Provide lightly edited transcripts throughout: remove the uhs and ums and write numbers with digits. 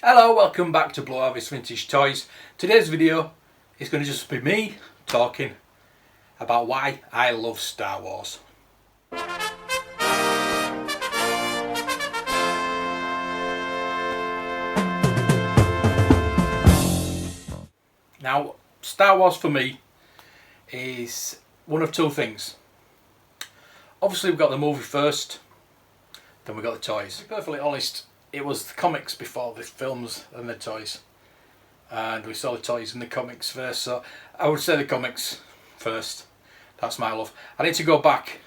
Hello, welcome back to Blue Harvest Vintage Toys. Today's video is going to just be me talking about why I love Star Wars. Now, Star Wars for me is one of two things. Obviously we've got the movie first, then we've got the toys. To be perfectly honest, it was the comics before the films and the toys, and we saw the toys and the comics first, so I would say the comics first. That's my love. I need to go back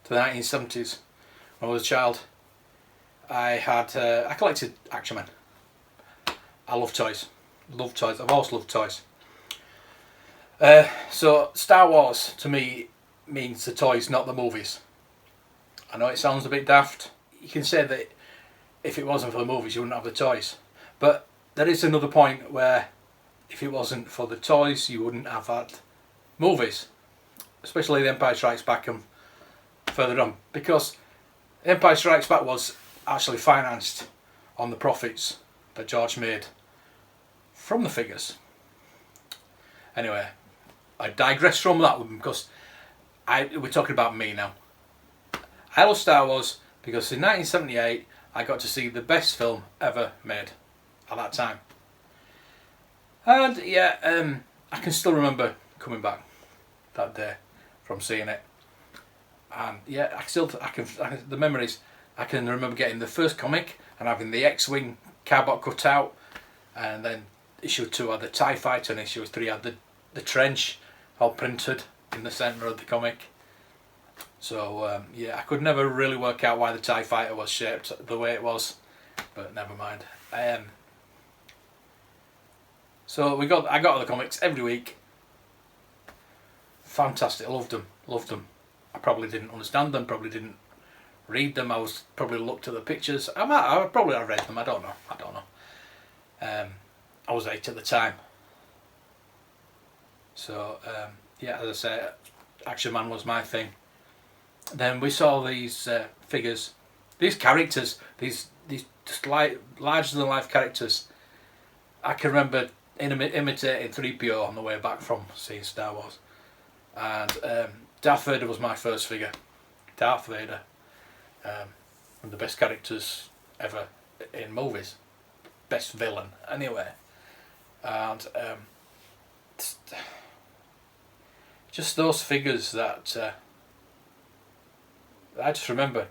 to the 1970s. When I was a child, I collected Action Man. I love toys. I've always loved toys. So Star Wars to me means the toys, not the movies. I know it sounds a bit daft. You can say that if it wasn't for the movies you wouldn't have the toys, but there is another point where if it wasn't for the toys you wouldn't have had movies, especially The Empire Strikes Back and further on, because The Empire Strikes Back was actually financed on the profits that George made from the figures. Anyway, I digress from that one because we're talking about me now. I love Star Wars because in 1978 I got to see the best film ever made at that time. And yeah, I can still remember coming back that day from seeing it. And yeah, the memories, I can remember getting the first comic and having the X-Wing cardboard cut out, and then issue 2 had the TIE Fighter and issue 3 had the trench all printed in the centre of the comic. So yeah, I could never really work out why the TIE Fighter was shaped the way it was, but never mind. So I got the comics every week. Fantastic, I loved them. I probably didn't understand them, probably didn't read them. I was probably looked at the pictures. I probably have read them. I don't know. I was 8 at the time. So yeah, as I say, Action Man was my thing. Then we saw these figures, these characters, these just larger than life characters. I can remember imitating 3PO on the way back from seeing Star Wars, and Darth Vader was my first figure. Darth Vader, one of the best characters ever in movies, best villain anyway, and just those figures that. I just remember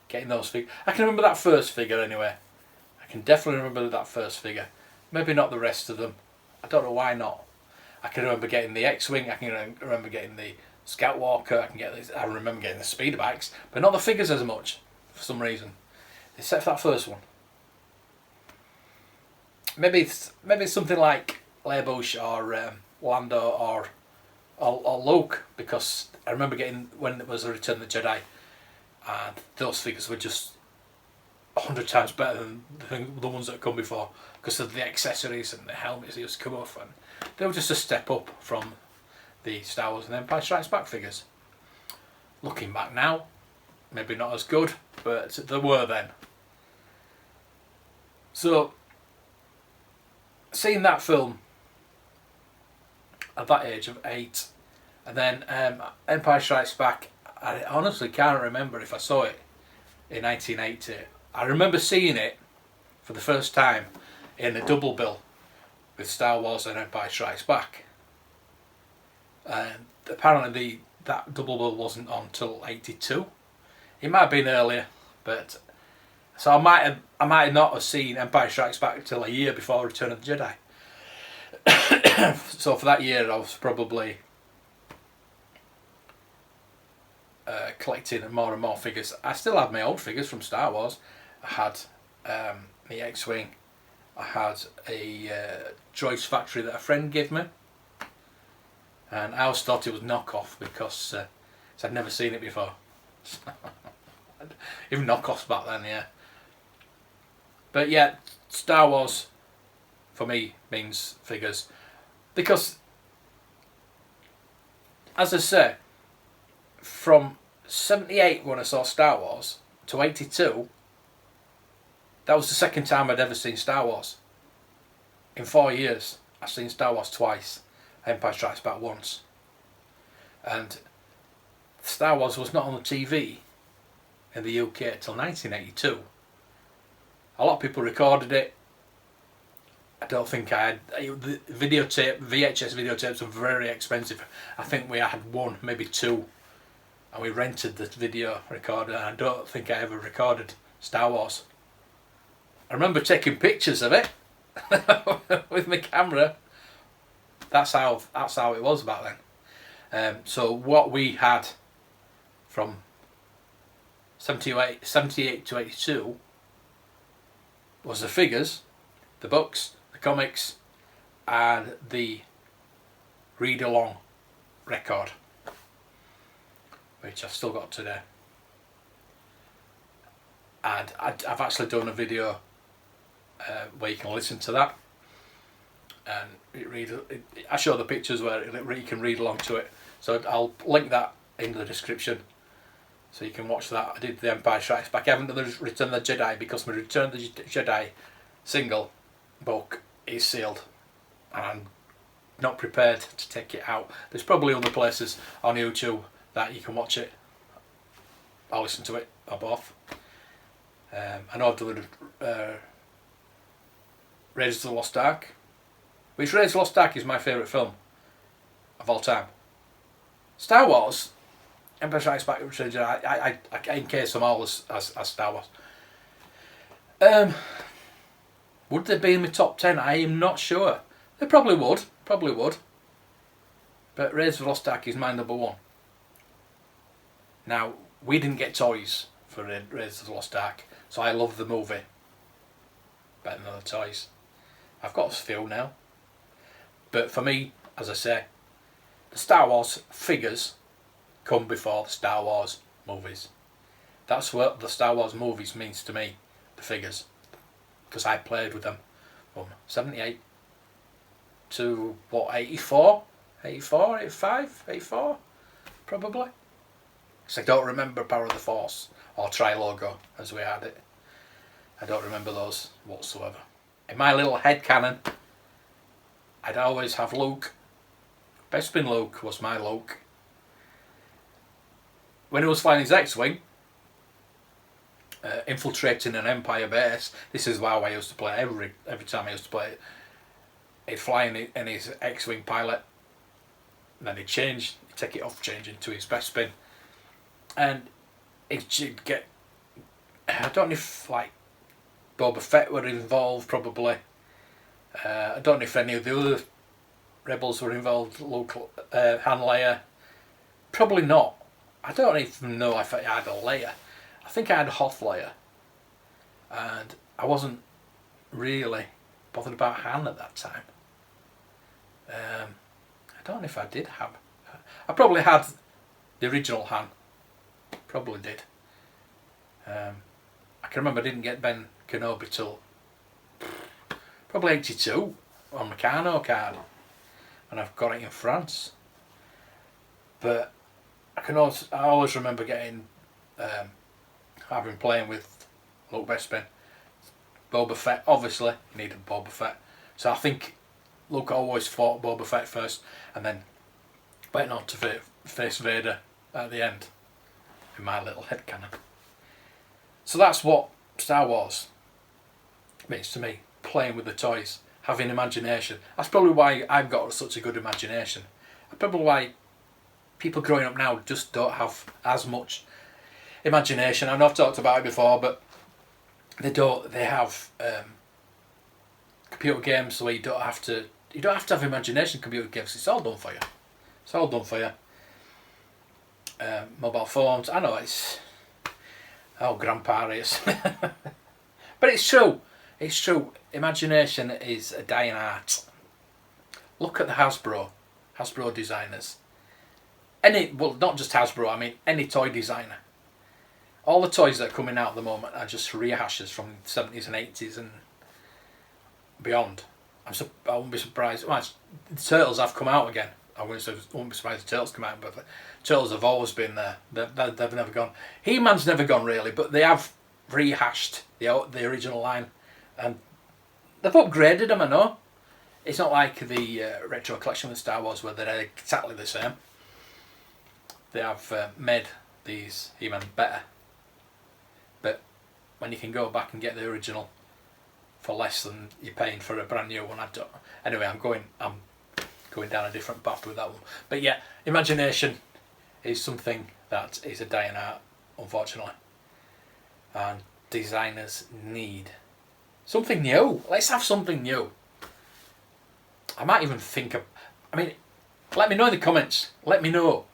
getting those figures. I can remember that first figure anyway. I can definitely remember that first figure. Maybe not the rest of them. I don't know why not. I can remember getting the X-Wing. I can remember getting the Scout Walker. I remember getting the speeder bikes, but not the figures as much for some reason, except for that first one. Maybe it's something like Leia or Lando or Luke, because I remember getting when it was a Return of the Jedi. And those figures were just 100 times better than the ones that had come before, because of the accessories and the helmets they used to come off, and they were just a step up from the Star Wars and Empire Strikes Back figures. Looking back now, maybe not as good, but they were then. So seeing that film at that age of 8, and then Empire Strikes Back, I honestly can't remember if I saw it in 1980. I remember seeing it for the first time in a double bill with Star Wars and Empire Strikes Back. And apparently that double bill wasn't on till 82. It might have been earlier, but so I might not have seen Empire Strikes Back till a year before Return of the Jedi. So for that year I was probably collecting more and more figures. I still have my old figures from Star Wars. I had the X-Wing. I had a Joyce factory that a friend gave me, and I always thought it was knockoff because I'd never seen it before. Even knockoffs back then, yeah. But yeah, Star Wars for me means figures, because as I say, from 78 when I saw Star Wars to 82, that was the second time I'd ever seen Star Wars. in 4 years, I've seen Star Wars twice, Empire Strikes Back once. And Star Wars was not on the TV in the UK until 1982. A lot of people recorded it. I don't think I had the VHS videotapes were very expensive. I think we had one, maybe two, and we rented the video recorder, and I don't think I ever recorded Star Wars. I remember taking pictures of it with my camera. That's how it was back then. So what we had from 78 to 82 was the figures, the books, the comics, and the read-along record, which I've still got today. And I've actually done a video where you can listen to that, and I show the pictures where you can read along to it. So I'll link that in the description, so you can watch that. I did the Empire Strikes Back. I haven't done the Return of the Jedi because my Return of the Jedi single book is sealed, and I'm not prepared to take it out. There's probably other places on YouTube that you can watch it or listen to it, or both. I know I've done Raiders of the Lost Ark, which Raiders of the Lost Ark is my favourite film of all time. Star Wars, Empire Strikes Back, I encase them all as Star Wars. Would they be in my top 10? I am not sure. They probably would. But Raiders of the Lost Ark is my number one. Now, we didn't get toys for Raiders of the Lost Ark, so I love the movie better than the toys. I've got a few now. But for me, as I say, the Star Wars figures come before the Star Wars movies. That's what the Star Wars movies means to me, the figures. Because I played with them from 78 to, what, 84? 84, 85, 84, probably. Because I don't remember Power of the Force or Tri-Logo as we had it. I don't remember those whatsoever. In my little headcanon, I'd always have Luke. Bespin Luke was my Luke. When he was flying his X-Wing, infiltrating an Empire base, this is how I used to play every time I used to play it. He'd fly in his X-Wing pilot, and then he'd take it off, change into his Bespin, and he'd get, I don't know if like Boba Fett were involved, probably. I don't know if any of the other rebels were involved, Han Leia. Probably not. I don't even know if I had a Leia. I think I had a Hoth Leia. And I wasn't really bothered about Han at that time. I don't know if I did have. I probably had the original Han. Probably did. I can remember I didn't get Ben Kenobi till probably 82 on Meccano card, and I've got it in France. But I always remember getting I've been playing with Luke Bespin. Boba Fett, obviously you needed Boba Fett, so I think Luke always fought Boba Fett first and then went on to face Vader at the end, in my little headcanon. So that's what Star Wars means to me, playing with the toys, having imagination. That's probably why I've got such a good imagination. Probably why people growing up now just don't have as much imagination. I know I've talked about it before, but they have computer games where you don't have to have imagination. Computer games, it's all done for you. Mobile phones, I know it's grandpa is. But it's true. Imagination is a dying art. Look at the Hasbro designers. Not just Hasbro, I mean any toy designer. All the toys that are coming out at the moment are just rehashes from the 70s and 80s and beyond. I wouldn't be surprised. Well, the Turtles have come out again. I wouldn't be surprised if the Turtles come out, but the Turtles have always been there. They've never gone. He-Man's never gone really, but they have rehashed the original line, and they've upgraded them, I know. It's not like the retro collection with Star Wars where they're exactly the same. They have made these He-Man better, but when you can go back and get the original for less than you're paying for a brand new one, I don't. Anyway, I'm going down a different path with that one. But yeah, imagination is something that is a dying art, unfortunately, and designers need something new. Let's have something new. I might even think of, I mean, let me know in the comments. Let me know.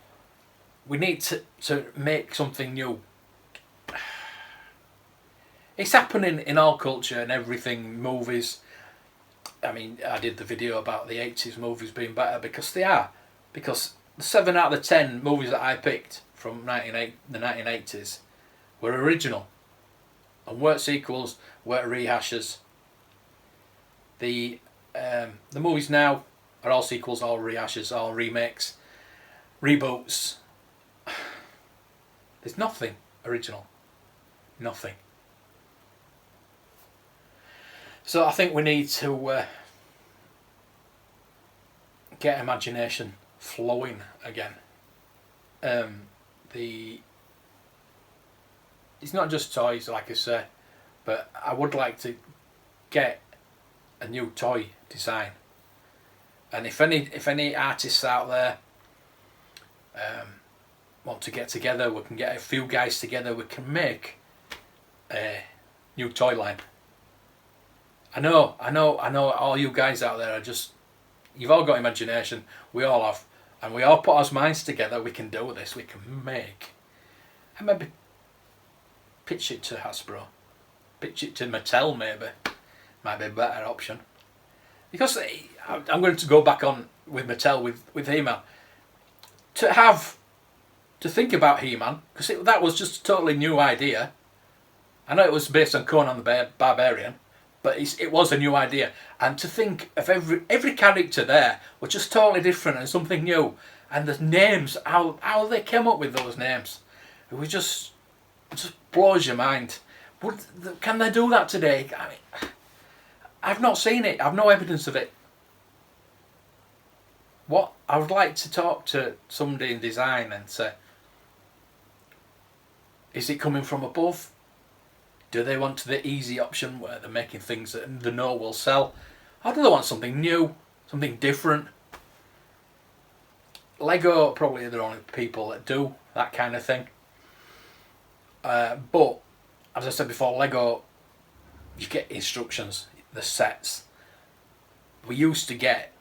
We need to make something new. It's happening in our culture and everything, movies. I mean, I did the video about the 80s movies being better because they are. Because the 7 out of the 10 movies that I picked from the 1980s were original. And weren't sequels, weren't rehashes. The movies now are all sequels, all rehashes, all remakes, reboots. There's nothing original. Nothing. So I think we need to get imagination flowing again. It's not just toys, like I say, but I would like to get a new toy design. And if any artists out there want to get together, we can get a few guys together, we can make a new toy line. I know all you guys out there are just, you've all got imagination, we all have, and we all put our minds together, we can do this, we can make, and maybe pitch it to Hasbro, pitch it to Mattel maybe, might be a better option. Because I'm going to go back on with Mattel, with He-Man, to think about He-Man, because that was just a totally new idea. I know it was based on Conan the Barbarian, but it was a new idea. And to think of every character there was just totally different and something new. And the names, how they came up with those names, it was just blows your mind. Can they do that today? I mean, I've not seen it. I've no evidence of it. What I would like to talk to somebody in design and say, is it coming from above? Do they want the easy option where they're making things that they know will sell? Or do they want something new, something different? Lego probably are the only people that do that kind of thing. But, as I said before, Lego, you get instructions, the sets. We used to get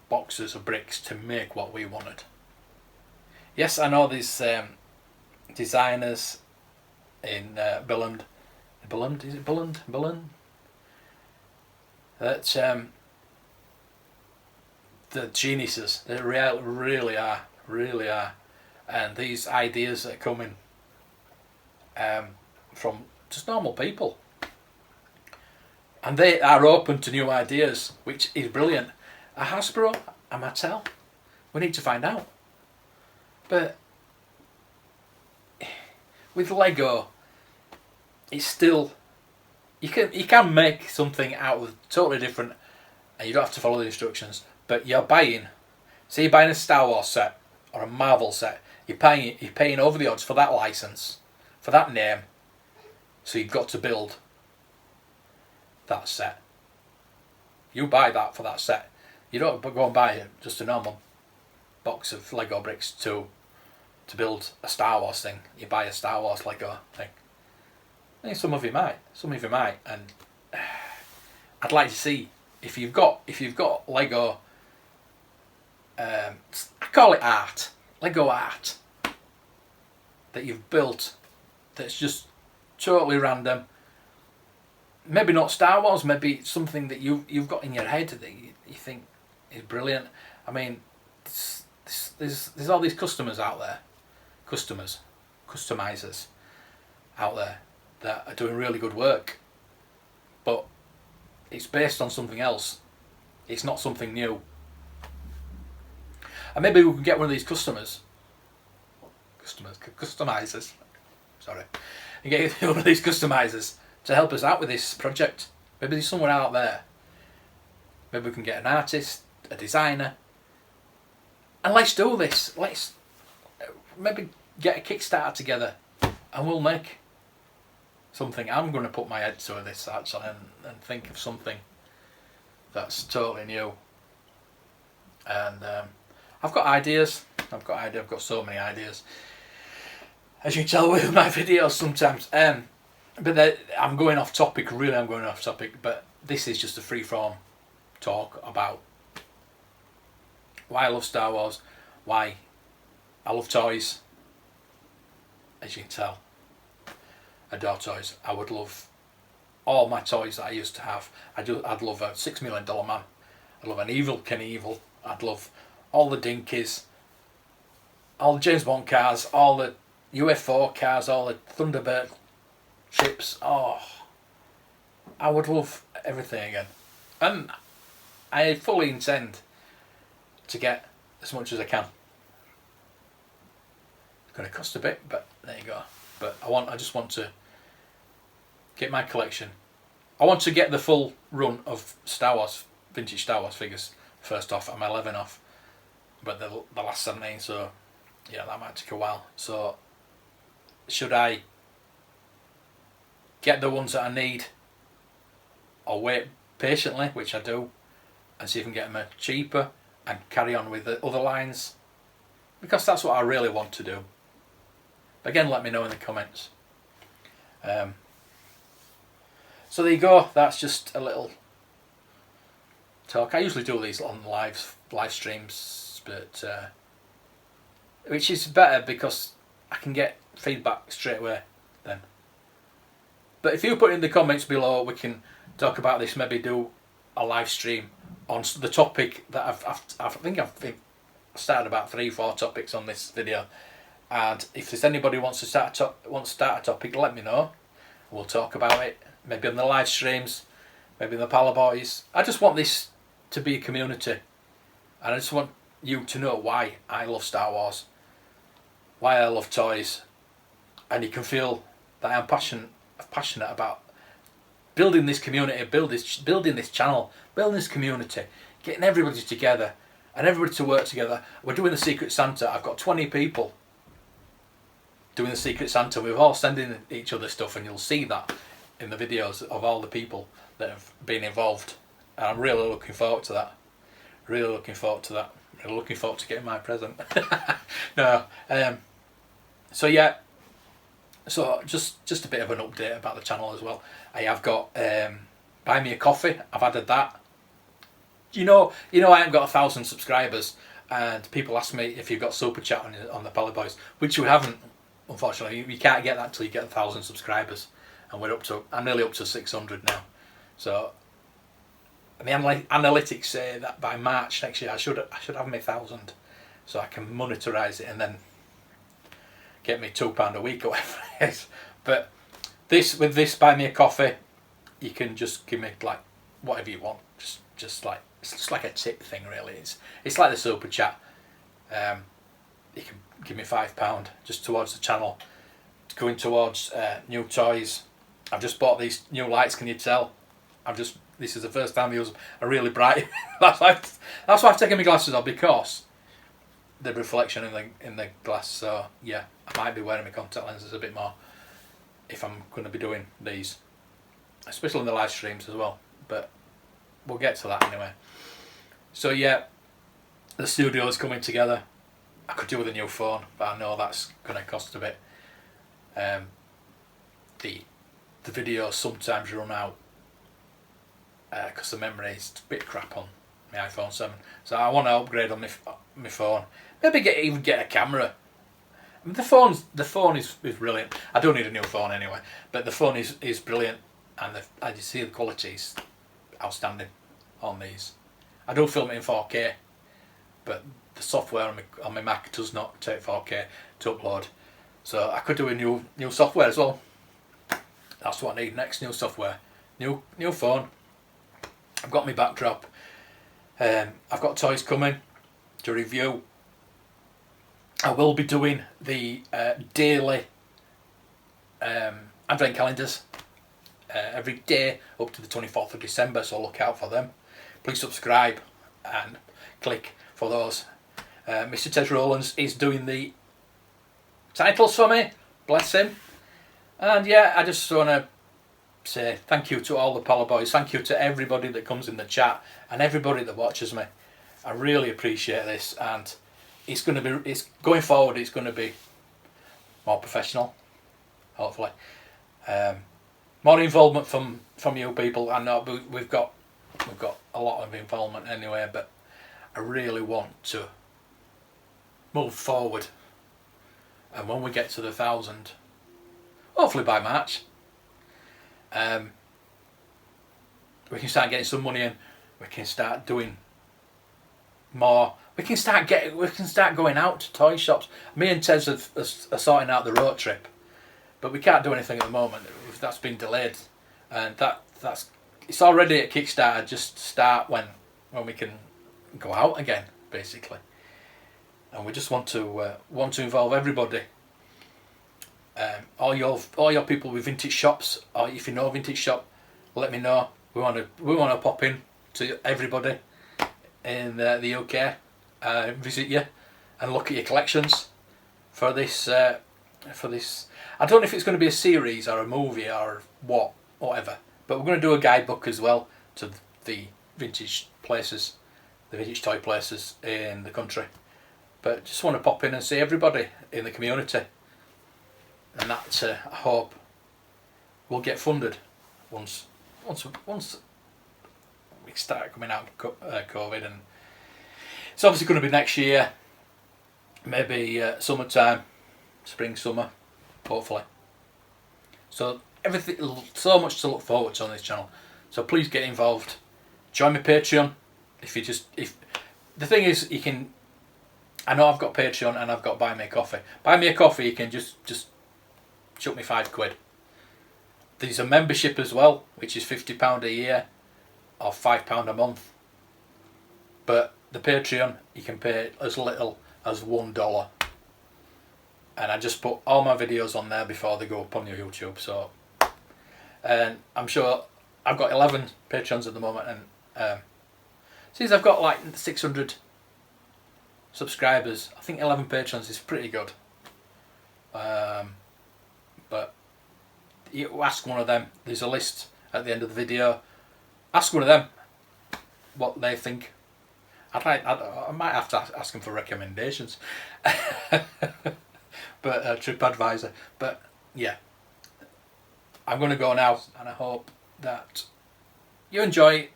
boxes of bricks to make what we wanted. Yes, I know these designers in Billund, is it Billund? That the geniuses, they really are, and these ideas that are coming from just normal people, and they are open to new ideas, which is brilliant. A Hasbro, a Mattel, we need to find out. But with Lego, it's still, you can make something out of totally different, and you don't have to follow the instructions. But you're buying, say you're buying a Star Wars set or a Marvel set, you're paying over the odds for that license, for that name. So you've got to build that set. You buy that for that set. You don't go and buy just a normal box of Lego bricks to build a Star Wars thing. You buy a Star Wars Lego thing. I think some of you might, and I'd like to see if you've got Lego. I call it art, Lego art, that you've built that's just totally random. Maybe not Star Wars, maybe something that you've got in your head that you think is brilliant. I mean, there's all these customers out there, customizers out there that are doing really good work, but it's based on something else. It's not something new. And maybe we can get one of these customizers, sorry, and get one of these customizers to help us out with this project. Maybe there's someone out there. maybe we can get an artist, a designer, and let's do this. Let's maybe get a Kickstarter together, and we'll make something. I'm going to put my head to this actually, and think of something that's totally new. And I've got ideas. I've got so many ideas, as you can tell with my videos sometimes. But I'm going off topic. Really, I'm going off topic. But this is just a free-form talk about why I love Star Wars, why I love toys. As you can tell, I adore toys. I would love all my toys that I used to have. I'd love a $6 Million Man. I'd love an Evil Knievel. I'd love all the Dinkies, all the James Bond cars, all the UFO cars, all the Thunderbird ships. Oh, I would love everything again. And I fully intend to get as much as I can. It's going to cost a bit, but there you go. But I just want to get my collection. I want to get the full run of Star Wars, vintage Star Wars figures first off. I'm 11 off, but the last 17, so yeah, that might take a while. So should I get the ones that I need, or wait patiently, which I do, and see if I can get them cheaper and carry on with the other lines, because that's what I really want to do. But again, let me know in the comments. So there you go. That's just a little talk. I usually do these on live streams, but which is better because I can get feedback straight away then. But if you put in the comments below, we can talk about this. Maybe do a live stream on the topic that I think I've started about 3-4 topics on this video. And if there's anybody who wants to start a topic, let me know. We'll talk about it. Maybe on the live streams, maybe in the paliboys. I just want this to be a community, and I just want you to know why I love Star Wars, why I love toys, and you can feel that I'm passionate about building this community, building this channel, building this community, getting everybody together and everybody to work together. We're doing the Secret Santa. I've got 20 people doing the Secret Santa. We're all sending each other stuff, and you'll see that in the videos of all the people that have been involved. And I'm really looking forward to that. Really looking forward to that. Really looking forward to getting my present. No. So yeah. So just a bit of an update about the channel as well. I have got Buy Me a Coffee. I've added that. You know I haven't got 1,000 subscribers, and people ask me if you've got super chat on the Paliboys, which we haven't. Unfortunately, you can't get that till you get 1,000 subscribers, and I'm nearly up to 600 now. So the analytics say that by March next year I should have my 1,000, so I can monetize it and then get me £2 a week or whatever it is. But with this Buy Me a Coffee, you can just give me like whatever you want. Just like it's just like a tip thing really. It's like the super chat. You can give me £5 just towards the channel. It's going towards new toys. I've just bought these new lights. Can you tell? This is the first time I use them. Are really bright. that's why I've taken my glasses off, because the reflection in the glass. So yeah, I might be wearing my contact lenses a bit more if I'm going to be doing these, especially in the live streams as well. But we'll get to that anyway. So yeah, the studio is coming together. I could do with a new phone, but I know that's going to cost a bit. The videos sometimes run out because the memory is a bit crap on my iPhone 7. So I want to upgrade on my phone. Maybe even get a camera. I mean, the phone is brilliant. I don't need a new phone anyway, but the phone is brilliant, and as you see, the quality is outstanding on these. I do film it in 4K, but the software on my Mac does not take 4K to upload. So I could do a new software as well. That's what I need next, new software. New phone. I've got my backdrop. I've got toys coming to review. I will be doing the daily advent calendars every day up to the 24th of December, so look out for them. please subscribe and click for those. Mr. Ted Rowlands is doing the titles for me, bless him. And yeah, I just want to say thank you to all the paliboys, thank you to everybody that comes in the chat and everybody that watches me. I really appreciate this, and it's going forward, it's going to be more professional, hopefully. More involvement from you people. I know we've got a lot of involvement anyway, but I really want to move forward, and when we get to the 1,000, hopefully by March, we can start getting some money in. We can start doing more. We can start going out to toy shops. Me and Tez are sorting out the road trip, but we can't do anything at the moment. That's been delayed, and it's already at Kickstarter. Just start when we can go out again, basically. And we just want to involve everybody. All your people with vintage shops, or if you know a vintage shop, let me know. We want to pop in to everybody in the UK, visit you and look at your collections for this. I don't know if it's going to be a series or a movie or whatever, but we're going to do a guidebook as well to the vintage places, the vintage toy places in the country. But just want to pop in and see everybody in the community, and that I hope will get funded once we start coming out of COVID. And it's obviously going to be next year, maybe summertime, spring, summer, hopefully. So everything, so much to look forward to on this channel. So please get involved. Join my Patreon. If the thing is, you can. I know I've got Patreon and I've got Buy Me a Coffee. Buy Me a Coffee, you can just chuck me £5. There's a membership as well, which is £50 a year or £5 a month. But the Patreon, you can pay as little as $1. And I just put all my videos on there before they go up on your YouTube. So, and I'm sure I've got 11 Patrons at the moment, and since I've got like 600 subscribers, I think 11 patrons is pretty good. But you ask one of them, there's a list at the end of the video, ask one of them what they think. I might have to ask them for recommendations. But TripAdvisor. But yeah, I'm going to go now, and I hope that you enjoy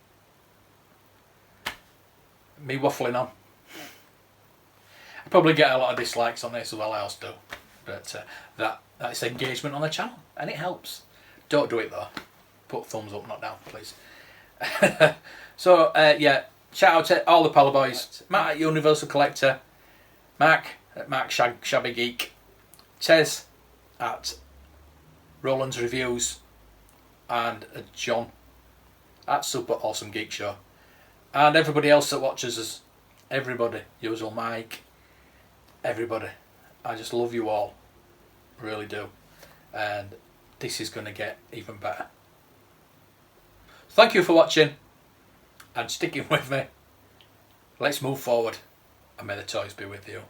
me waffling on. I probably get a lot of dislikes on this as well, I also do, but that's engagement on the channel, and it helps. Don't do it though. Put thumbs up, not down, please. So yeah, shout out to all the paliboys. Matt at Universal Collector, Mark at Mark Shabby Geek, Tez at Roland's Reviews, and John at Super Awesome Geek Show, and everybody else that watches us. Everybody, usual Mike, everybody. I just love you all, really do, and this is going to get even better. Thank you for watching and sticking with me. Let's move forward, and may the toys be with you.